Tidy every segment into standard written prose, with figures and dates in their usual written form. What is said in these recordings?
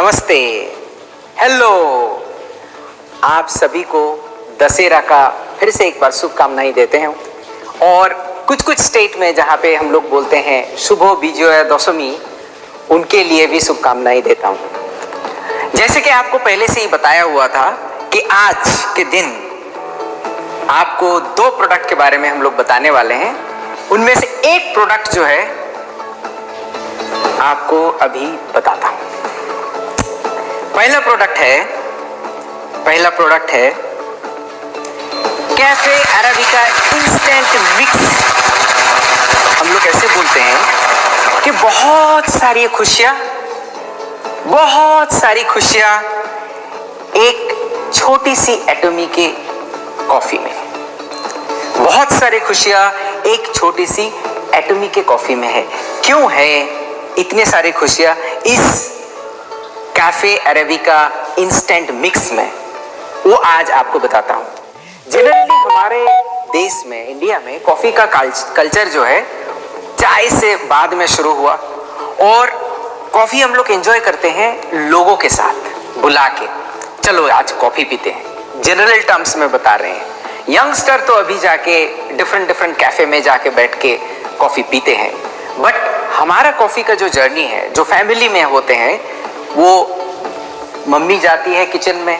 नमस्ते, हेलो, आप सभी को दशहरा का फिर से एक बार शुभकामनाएं देते हैं। और कुछ कुछ स्टेट में जहाँ पे हम लोग बोलते हैं शुभ विजय दशमी, उनके लिए भी शुभकामनाएं देता हूँ। जैसे कि आपको पहले से ही बताया हुआ था कि आज के दिन आपको दो प्रोडक्ट के बारे में हम लोग बताने वाले हैं। उनमें से एक प्रोडक्ट जो है आपको अभी बताता हूँ। पहला प्रोडक्ट है कैफे अरेबिका इंस्टेंट मिक्स। हम लोग ऐसे बोलते हैं कि बहुत सारी खुशियां एक छोटी सी एटमी के कॉफी में। बहुत सारी खुशियां एक छोटी सी एटमी के कॉफी में है। क्यों है इतने सारे खुशियां इस कैफे अरेबिका इंस्टेंट मिक्स में, वो आज आपको बताता हूं। जनरली हमारे देश में, इंडिया में कॉफी का कल्चर जो है चाय से बाद में शुरू हुआ, और कॉफी हम लोग एंजॉय करते हैं लोगों के साथ बुला के, चलो आज कॉफी पीते हैं। जनरल टर्म्स में बता रहे हैं। यंगस्टर तो अभी जाके डिफरेंट कैफे में जाके बैठ के कॉफी पीते हैं, बट हमारा कॉफी का जो जर्नी है, जो फैमिली में होते हैं, वो मम्मी जाती है किचन में,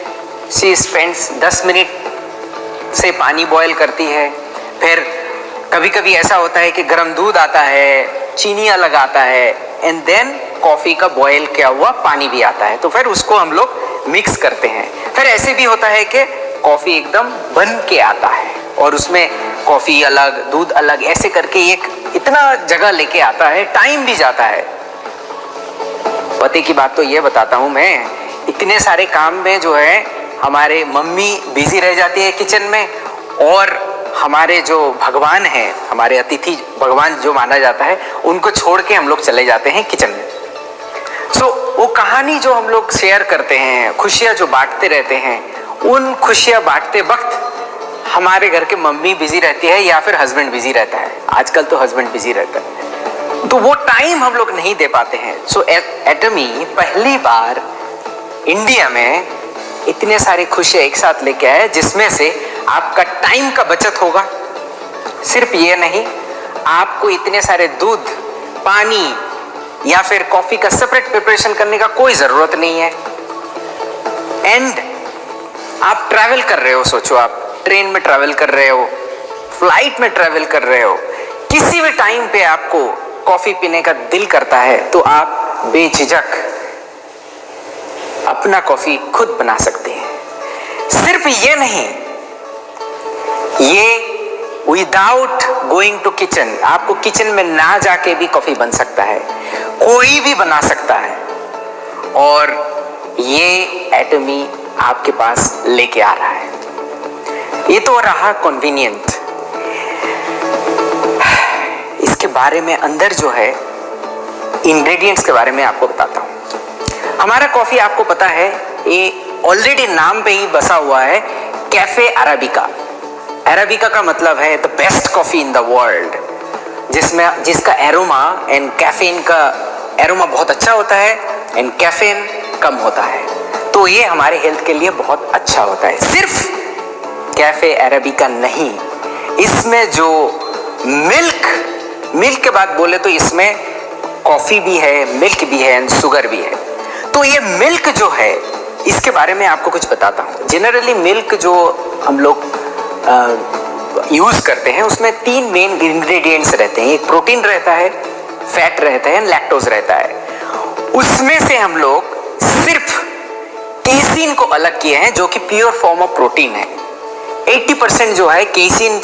शी स्पेंड्स 10 मिनट से पानी बॉयल करती है। फिर कभी कभी ऐसा होता है कि गर्म दूध आता है, चीनी अलग आता है, एंड देन कॉफी का बॉयल किया हुआ पानी भी आता है, तो फिर उसको हम लोग मिक्स करते हैं। फिर ऐसे भी होता है कि कॉफी एकदम बन के आता है और उसमें कॉफी अलग, दूध अलग, ऐसे करके एक इतना जगह लेके आता है, टाइम भी जाता है। पते की बात तो ये बताता हूं मैं, इतने सारे काम में जो है हमारे मम्मी बिजी रह जाती है किचन में, और हमारे जो भगवान हैं, हमारे अतिथि भगवान जो माना जाता है, उनको छोड़ के हम लोग चले जाते हैं किचन में। सो वो कहानी जो हम लोग शेयर करते हैं, खुशियां जो बांटते रहते हैं, उन खुशियां बांटते वक्त हमारे घर के मम्मी बिजी रहती है या फिर हस्बैंड बिजी रहता है। आजकल तो हस्बैंड बिजी रहता है, तो वो टाइम हम लोग नहीं दे पाते हैं। सो एटमी पहली बार इंडिया में इतने सारी खुशियां एक साथ लेके आए, जिसमें से आपका टाइम का बचत होगा। सिर्फ ये नहीं, आपको इतने सारे दूध, पानी या फिर कॉफी का सेपरेट प्रिपरेशन करने का कोई जरूरत नहीं है। एंड आप ट्रैवल कर रहे हो, सोचो आप ट्रेन में ट्रैवल कर रहे हो, फ्लाइट में ट्रैवल कर रहे हो, किसी भी टाइम पे आपको कॉफी पीने का दिल करता है, तो आप बेझिझक अपना कॉफी खुद बना सकते हैं। सिर्फ ये नहीं, ये विदाउट गोइंग टू किचन, आपको किचन में ना जाके भी कॉफी बन सकता है, कोई भी बना सकता है, और ये एटमी आपके पास लेके आ रहा है। ये तो रहा कन्वीनियंट। इसके बारे में अंदर जो है इंग्रेडिएंट्स के बारे में आपको बताता हूं। हमारा कॉफी आपको पता है, ये ऑलरेडी नाम पे ही बसा हुआ है, कैफे अरेबिका। अरेबिका का मतलब है the best coffee in the world, जिसका एरोमा एंड कैफीन का एरोमा बहुत अच्छा होता है एंड कैफीन कम होता है, तो ये हमारे हेल्थ के लिए बहुत अच्छा होता है। सिर्फ कैफे अरेबिका नहीं, इसमें जो मिल्क के बाद बोले तो इसमें कॉफी भी है, मिल्क भी है एंड शुगर भी है। तो ये मिल्क जो है, इसके बारे में आपको कुछ बताता हूँ। जनरली मिल्क जो हम लोग यूज करते हैं, उसमें 3 मेन इंग्रेडिएंट्स रहते हैं। एक प्रोटीन रहता है, फैट रहता है, लैक्टोज रहता है। उसमें से हम लोग सिर्फ केसीन को अलग किए हैं, जो कि प्योर फॉर्म ऑफ प्रोटीन है। 80% जो है केसीन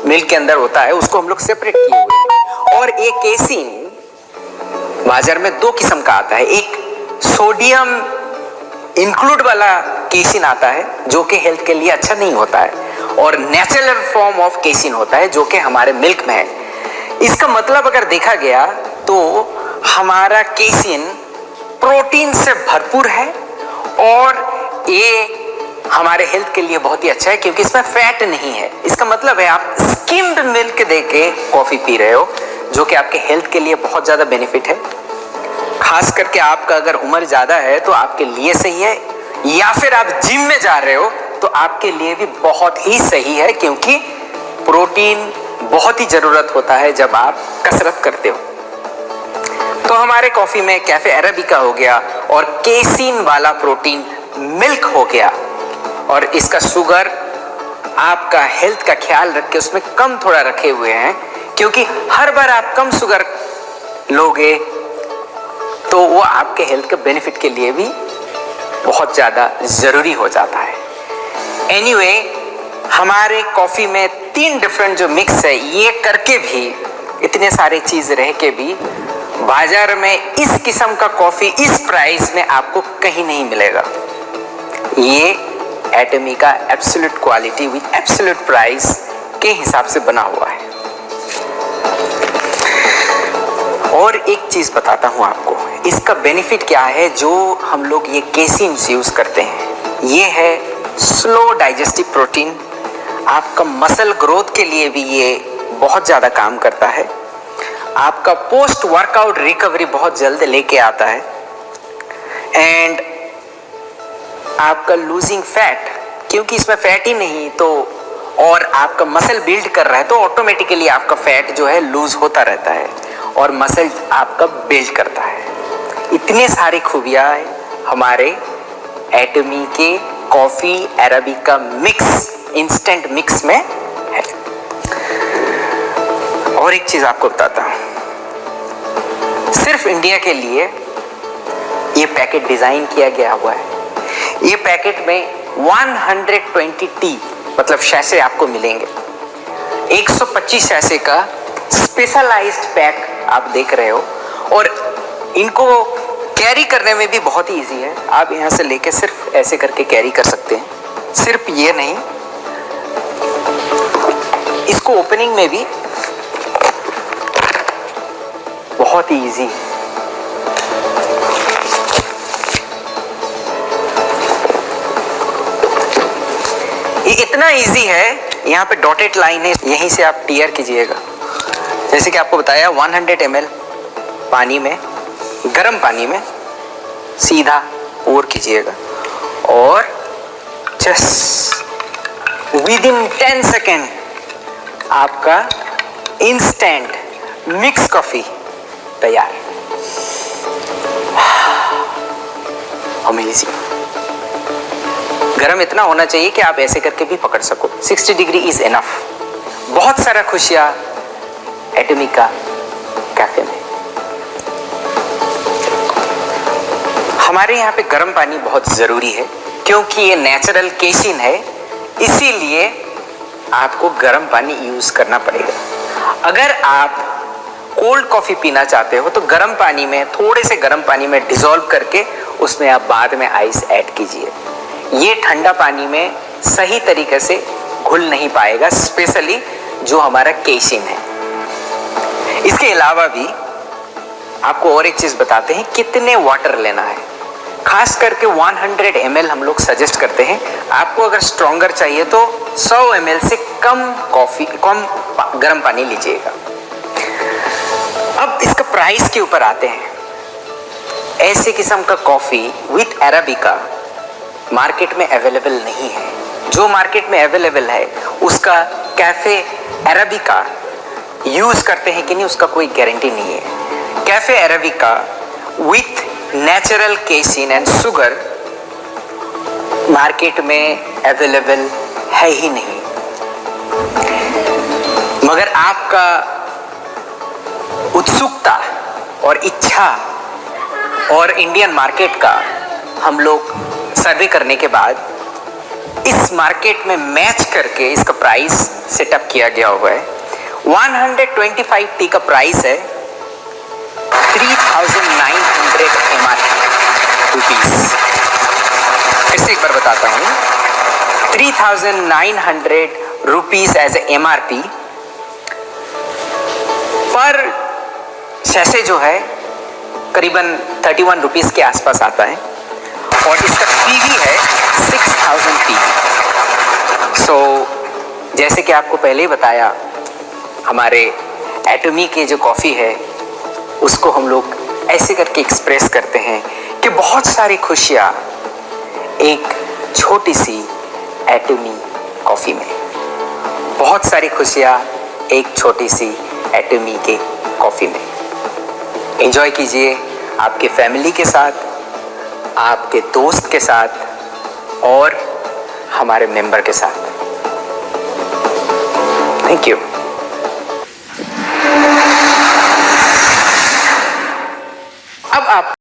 मिल्क के अंदर होता है, उसको हम लोग सेपरेट किए हुए हैं। और एक केसीन बाजार में 2 किस्म का आता है, एक सोडियम इंक्लूड वाला केसीन आता है, जो कि हेल्थ के लिए अच्छा नहीं होता है, और नेचुरल फॉर्म ऑफ केसीन होता है, जो कि हमारे मिल्क में है। इसका मतलब अगर देखा गया तो हमारा केसीन प्रोटीन से भरपूर है, और ये हमारे हेल्थ के लिए बहुत ही अच्छा है, क्योंकि इसमें फैट नहीं है। इसका मतलब है आप स्किम्ड मिल्क दे के कॉफी पी रहे हो, जो कि आपके हेल्थ के लिए बहुत ज्यादा बेनिफिट है। खास करके आपका अगर उम्र ज्यादा है तो आपके लिए सही है, या फिर आप जिम में जा रहे हो तो आपके लिए भी बहुत ही सही है, क्योंकि प्रोटीन बहुत ही जरूरत होता है जब आप कसरत करते हो। तो हमारे कॉफी में कैफे अरेबिका हो गया और केसीन वाला प्रोटीन मिल्क हो गया, और इसका शुगर आपका हेल्थ का ख्याल रख के उसमें कम थोड़ा रखे हुए हैं, क्योंकि हर बार आप कम शुगर लोगे तो वो आपके हेल्थ के बेनिफिट के लिए भी बहुत ज्यादा जरूरी हो जाता है। एनीवे, हमारे कॉफी में 3 डिफरेंट जो मिक्स है, ये करके भी इतने सारे चीज रह के भी बाजार में इस किस्म का कॉफी इस प्राइस में आपको कहीं नहीं मिलेगा। ये एटमी का absolute quality with absolute price के हिसाब से बना हुआ है। और एक चीज बताता हूं आपको, इसका बेनिफिट क्या है जो हम लोग ये केसीन यूज करते हैं। ये है स्लो डाइजेस्टिव प्रोटीन, आपका मसल ग्रोथ के लिए भी ये बहुत ज्यादा काम करता है, आपका पोस्ट वर्कआउट रिकवरी बहुत जल्द लेके आता है, एंड आपका लूजिंग फैट, क्योंकि इसमें फैट ही नहीं तो, और आपका मसल बिल्ड कर रहा है तो ऑटोमेटिकली आपका फैट जो है लूज होता रहता है और मसल आपका बिल्ड करता है। इतने सारी खूबियां हमारे एटमी के coffee arabica mix, instant mix में है। और एक चीज आपको बताता हूं, सिर्फ इंडिया के लिए ये पैकेट डिजाइन किया गया हुआ है। ये पैकेट में 120 टी मतलब शैसे आपको मिलेंगे। 125 शैसे का स्पेशलाइज्ड पैक आप देख रहे हो, और इनको कैरी करने में भी बहुत ही इजी है। आप यहां से लेके सिर्फ ऐसे करके कैरी कर सकते हैं। सिर्फ ये नहीं, इसको ओपनिंग में भी बहुत ही इजी। ये इतना इजी है, यहाँ पे डॉटेड लाइन है, यहीं से आप टीयर कीजिएगा। जैसे कि आपको बताया 100 ml पानी में, गर्म पानी में सीधा पोर कीजिएगा, और जस्ट विद इन 10 सेकेंड आपका इंस्टेंट मिक्स कॉफी तैयार। अमेजिंग। गरम इतना होना चाहिए कि आप ऐसे करके भी पकड़ सको। 60 डिग्री इज इनफ। बहुत सारा खुशियां एटमी का कैफे में। हमारे यहाँ पे गर्म पानी बहुत जरूरी है, क्योंकि ये नेचुरल केसीन है, इसीलिए आपको गर्म पानी यूज करना पड़ेगा। अगर आप कोल्ड कॉफी पीना चाहते हो तो गर्म पानी में, थोड़े से गर्म पानी में डिसॉल्व करके उसमें आप बाद में आइस ऐड कीजिए। ये ठंडा पानी में सही तरीके से घुल नहीं पाएगा, स्पेशली जो हमारा केसीन है। इसके अलावा भी आपको और एक चीज बताते हैं, कितने वाटर लेना है। खास करके 100 ml हम लोग सजेस्ट करते हैं। आपको अगर स्ट्रॉन्गर चाहिए तो 100 ml से कम गर्म पानी लीजिएगा। अब इसका प्राइस के ऊपर आते हैं। ऐसे किस्म का कॉफी विथ अरेबिका मार्केट में अवेलेबल नहीं है। जो मार्केट में अवेलेबल है उसका कैफे अरेबिका यूज करते हैं कि नहीं, उसका कोई गारंटी नहीं है। Cafe arabica with natural casein and sugar market में अवेलेबल है ही नहीं। मगर आपका उत्सुकता और इच्छा और इंडियन मार्केट का हम लोग सर्वे करने के बाद इस मार्केट में मैच करके इसका प्राइस सेटअप किया गया हुआ है। 125 टी का प्राइस है 3,900 रुपीस। फिर से एक बार बताता हूँ, 3,900 रुपीस एज ए MRP पर सैसे जो है करीबन 31 रुपीस के आसपास आता है, और इसका PV है 6,000 PV। सो जैसे कि आपको पहले ही बताया, हमारे एटमी के जो कॉफ़ी है उसको हम लोग ऐसे करके एक्सप्रेस करते हैं कि बहुत सारी खुशियां एक छोटी सी एटमी कॉफी में, बहुत सारी खुशियां एक छोटी सी एटमी के कॉफी में। एंजॉय कीजिए आपके फैमिली के साथ, आपके दोस्त के साथ और हमारे मेंबर के साथ। Thank you. अब आप